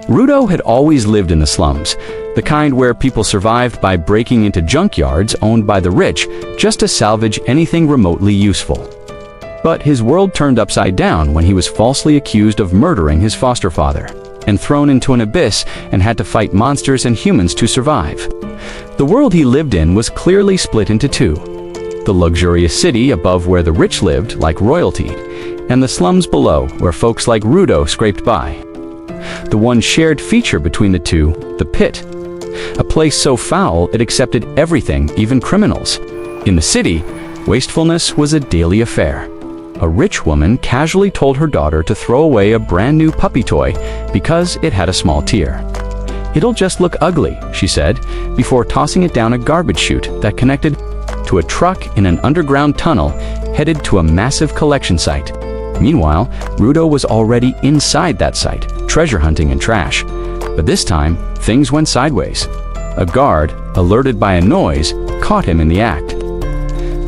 Rudo had always lived in the slums, the kind where people survived by breaking into junkyards owned by the rich just to salvage anything remotely useful. But his world turned upside down when he was falsely accused of murdering his foster father and thrown into an abyss and had to fight monsters and humans to survive. The world he lived in was clearly split into two: the luxurious city above where the rich lived like royalty, and the slums below where folks like Rudo scraped by. The one shared feature between the two, the pit. A place so foul it accepted everything, even criminals. In the city, wastefulness was a daily affair. A rich woman casually told her daughter to throw away a brand new puppy toy because it had a small tear. "It'll just look ugly," she said, before tossing it down a garbage chute that connected to a truck in an underground tunnel headed to a massive collection site. Meanwhile, Rudo was already inside that site, treasure hunting and trash. But this time, things went sideways. A guard, alerted by a noise, caught him in the act.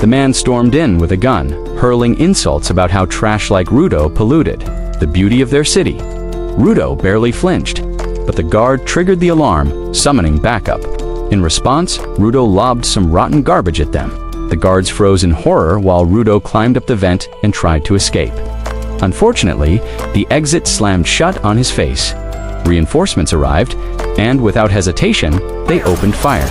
The man stormed in with a gun, hurling insults about how trash like Rudo polluted the beauty of their city. Rudo barely flinched, but the guard triggered the alarm, summoning backup. In response, Rudo lobbed some rotten garbage at them. The guards froze in horror while Rudo climbed up the vent and tried to escape. Unfortunately, the exit slammed shut on his face. Reinforcements arrived, and without hesitation, they opened fire.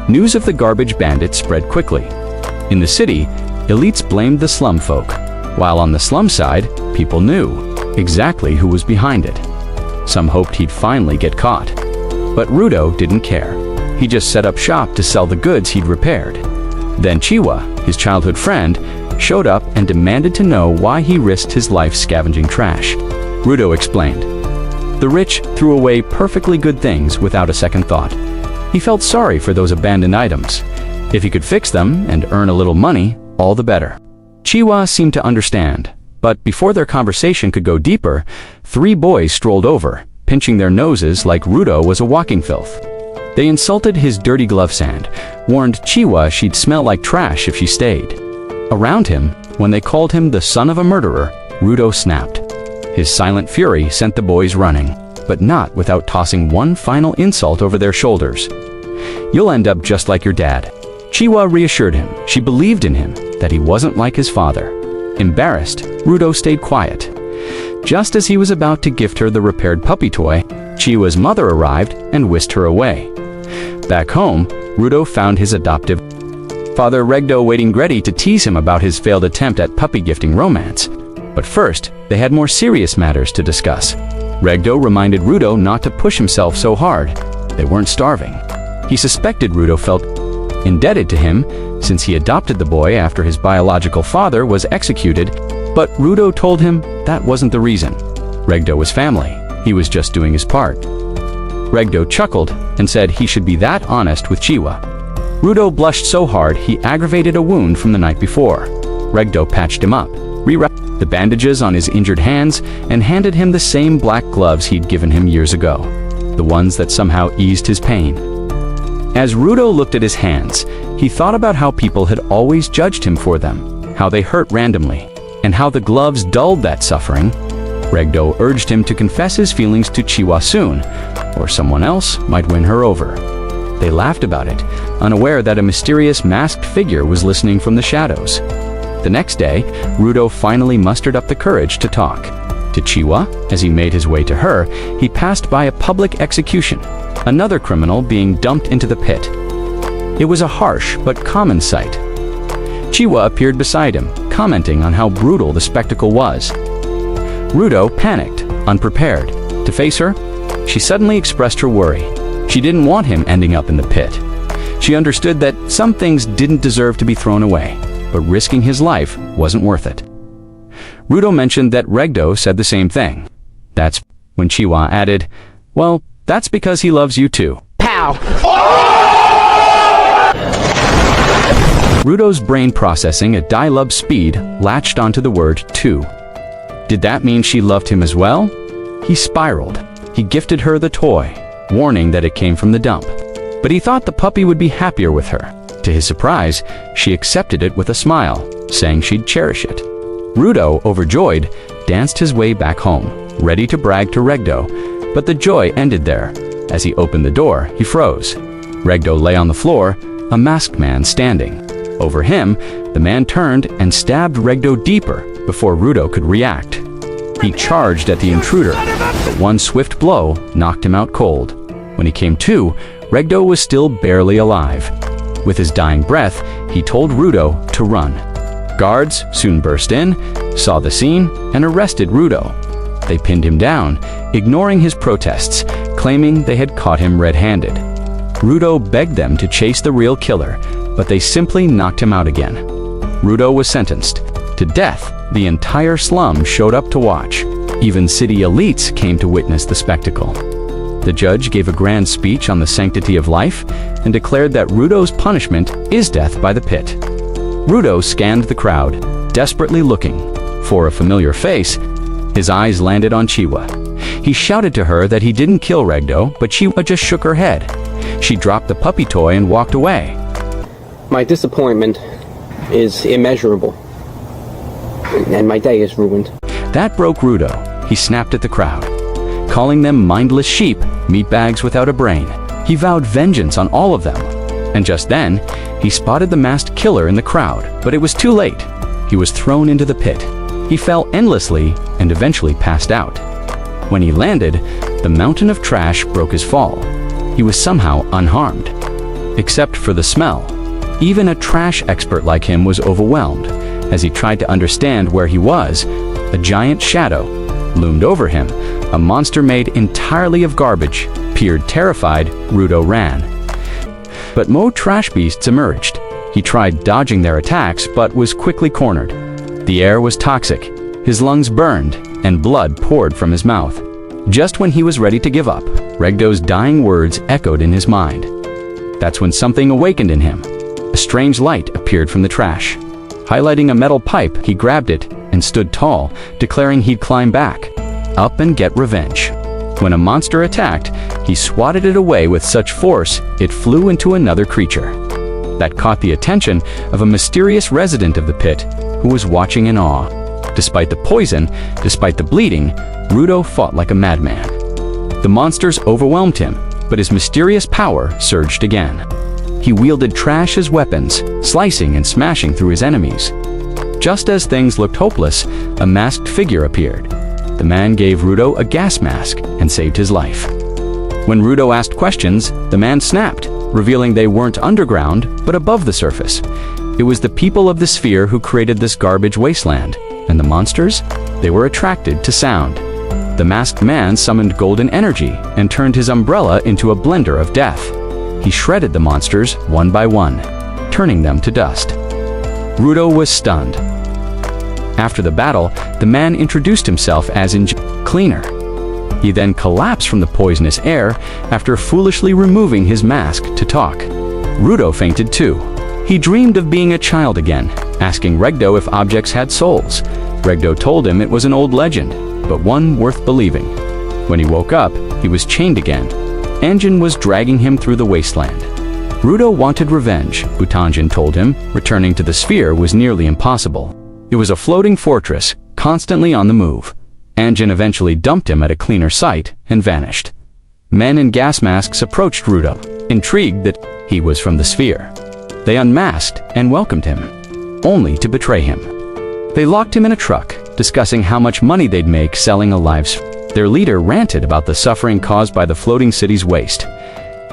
News of the garbage bandits spread quickly. In the city, elites blamed the slum folk, while on the slum side, people knew exactly who was behind it. Some hoped he'd finally get caught. But Rudo didn't care. He just set up shop to sell the goods he'd repaired. Then Chiwa, his childhood friend, showed up and demanded to know why he risked his life scavenging trash. Rudo explained. The rich threw away perfectly good things without a second thought. He felt sorry for those abandoned items. If he could fix them and earn a little money, all the better. Chiwa seemed to understand, but before their conversation could go deeper, 3 boys strolled over, pinching their noses like Rudo was a walking filth. They insulted his dirty glove sand, warned Chiwa she'd smell like trash if she stayed. Around him, when they called him the son of a murderer, Rudo snapped. His silent fury sent the boys running, but not without tossing one final insult over their shoulders. "You'll end up just like your dad." Chiwa reassured him. She believed in him, that he wasn't like his father. Embarrassed, Rudo stayed quiet. Just as he was about to gift her the repaired puppy toy, Chiwa's mother arrived and whisked her away. Back home, Rudo found his adoptive father Regdo waiting ready to tease him about his failed attempt at puppy gifting romance. But first, they had more serious matters to discuss. Regdo reminded Rudo not to push himself so hard. They weren't starving. He suspected Rudo felt indebted to him since he adopted the boy after his biological father was executed, but Rudo told him that wasn't the reason. Regdo was family. He was just doing his part. Regdo chuckled and said he should be that honest with Chiwa. Rudo blushed so hard he aggravated a wound from the night before. Regdo patched him up, rewrapped the bandages on his injured hands, and handed him the same black gloves he'd given him years ago, the ones that somehow eased his pain. As Rudo looked at his hands, he thought about how people had always judged him for them, how they hurt randomly, and how the gloves dulled that suffering. Regdo urged him to confess his feelings to Chiwa soon, or someone else might win her over. They laughed about it, unaware that a mysterious masked figure was listening from the shadows. The next day, Rudo finally mustered up the courage to talk. To Chiwa, as he made his way to her, he passed by a public execution, another criminal being dumped into the pit. It was a harsh but common sight. Chiwa appeared beside him, commenting on how brutal the spectacle was. Rudo panicked, unprepared. To face her, she suddenly expressed her worry. She didn't want him ending up in the pit. She understood that some things didn't deserve to be thrown away, but risking his life wasn't worth it. Rudo mentioned that Regdo said the same thing. That's when Chiwa added, "Well, that's because he loves you too." Pow! Rudo's brain processing at dial-up speed latched onto the word too. Did that mean she loved him as well? He spiraled. He gifted her the toy, warning that it came from the dump. But he thought the puppy would be happier with her. To his surprise, she accepted it with a smile, saying she'd cherish it. Rudo, overjoyed, danced his way back home. ready to brag to Regdo, but the joy ended there. As he opened the door, he froze. Regdo lay on the floor, a masked man standing. Over him, the man turned and stabbed Regdo deeper before Rudo could react. He charged at the intruder, but one swift blow knocked him out cold. When he came to, Regdo was still barely alive. With his dying breath, he told Rudo to run. Guards soon burst in, saw the scene, and arrested Rudo. They pinned him down, ignoring his protests, claiming they had caught him red-handed. Rudo begged them to chase the real killer, but they simply knocked him out again. Rudo was sentenced to death. The entire slum showed up to watch. Even city elites came to witness the spectacle. The judge gave a grand speech on the sanctity of life and declared that Rudo's punishment is death by the pit. Rudo scanned the crowd, desperately looking for a familiar face. His eyes landed on Chiwa. He shouted to her that he didn't kill Regdo, but Chiwa just shook her head. She dropped the puppy toy and walked away. My disappointment is immeasurable, and my day is ruined. That broke Rudo. He snapped at the crowd, calling them mindless sheep, meatbags without a brain. He vowed vengeance on all of them. And just then, he spotted the masked killer in the crowd, but it was too late. He was thrown into the pit. He fell endlessly and eventually passed out. When he landed, the mountain of trash broke his fall. He was somehow unharmed, except for the smell. Even a trash expert like him was overwhelmed. As he tried to understand where he was, a giant shadow loomed over him. A monster made entirely of garbage. Peered terrified, Rudo ran. But more trash beasts emerged. He tried dodging their attacks, but was quickly cornered. The air was toxic. His lungs burned, and blood poured from his mouth. Just when he was ready to give up, Regdo's dying words echoed in his mind. That's when something awakened in him. A strange light appeared from the trash. Highlighting a metal pipe, he grabbed it and stood tall, declaring he'd climb back, up and get revenge. When a monster attacked, he swatted it away with such force it flew into another creature. That caught the attention of a mysterious resident of the pit who was watching in awe. Despite the poison, despite the bleeding, Rudo fought like a madman. The monsters overwhelmed him, but his mysterious power surged again. He wielded trash as weapons, slicing and smashing through his enemies. Just as things looked hopeless, a masked figure appeared. The man gave Rudo a gas mask and saved his life. When Rudo asked questions, the man snapped, revealing they weren't underground, but above the surface. It was the people of the sphere who created this garbage wasteland, and the monsters? They were attracted to sound. The masked man summoned golden energy and turned his umbrella into a blender of death. He shredded the monsters one by one, turning them to dust. Rudo was stunned. After the battle, the man introduced himself as Cleaner. He then collapsed from the poisonous air after foolishly removing his mask to talk. Rudo fainted too. He dreamed of being a child again, asking Regdo if objects had souls. Regdo told him it was an old legend, but one worth believing. When he woke up, he was chained again. Anjin was dragging him through the wasteland. Rudo wanted revenge, Butanjin told him. Returning to the sphere was nearly impossible. It was a floating fortress, constantly on the move. Anjin eventually dumped him at a cleaner site and vanished. Men in gas masks approached Rudo, intrigued that he was from the sphere. They unmasked and welcomed him, only to betray him. They locked him in a truck, discussing how much money they'd make selling a live sphere. Their leader ranted about the suffering caused by the floating city's waste.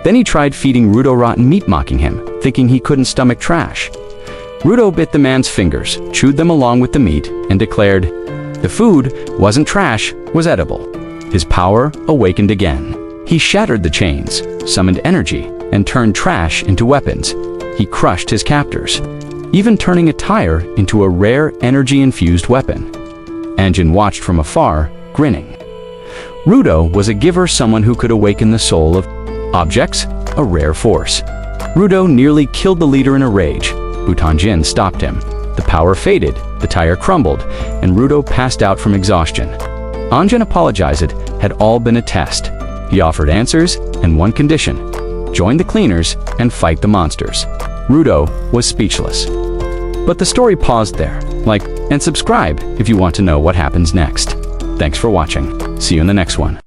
Then he tried feeding Rudo rotten meat, mocking him, thinking he couldn't stomach trash. Rudo bit the man's fingers, chewed them along with the meat, and declared, the food wasn't trash, was edible. His power awakened again. He shattered the chains, summoned energy, and turned trash into weapons. He crushed his captors, even turning a tire into a rare energy-infused weapon. Anjin watched from afar, grinning. Rudo was a giver, someone who could awaken the soul of objects, a rare force. Rudo nearly killed the leader in a rage. Butanjin stopped him. The power faded, the tire crumbled, and Rudo passed out from exhaustion. Anjin apologized. It had all been a test. He offered answers and one condition: join the cleaners and fight the monsters. Rudo was speechless. But the story paused there. Like and subscribe if you want to know what happens next. Thanks for watching. See you in the next one.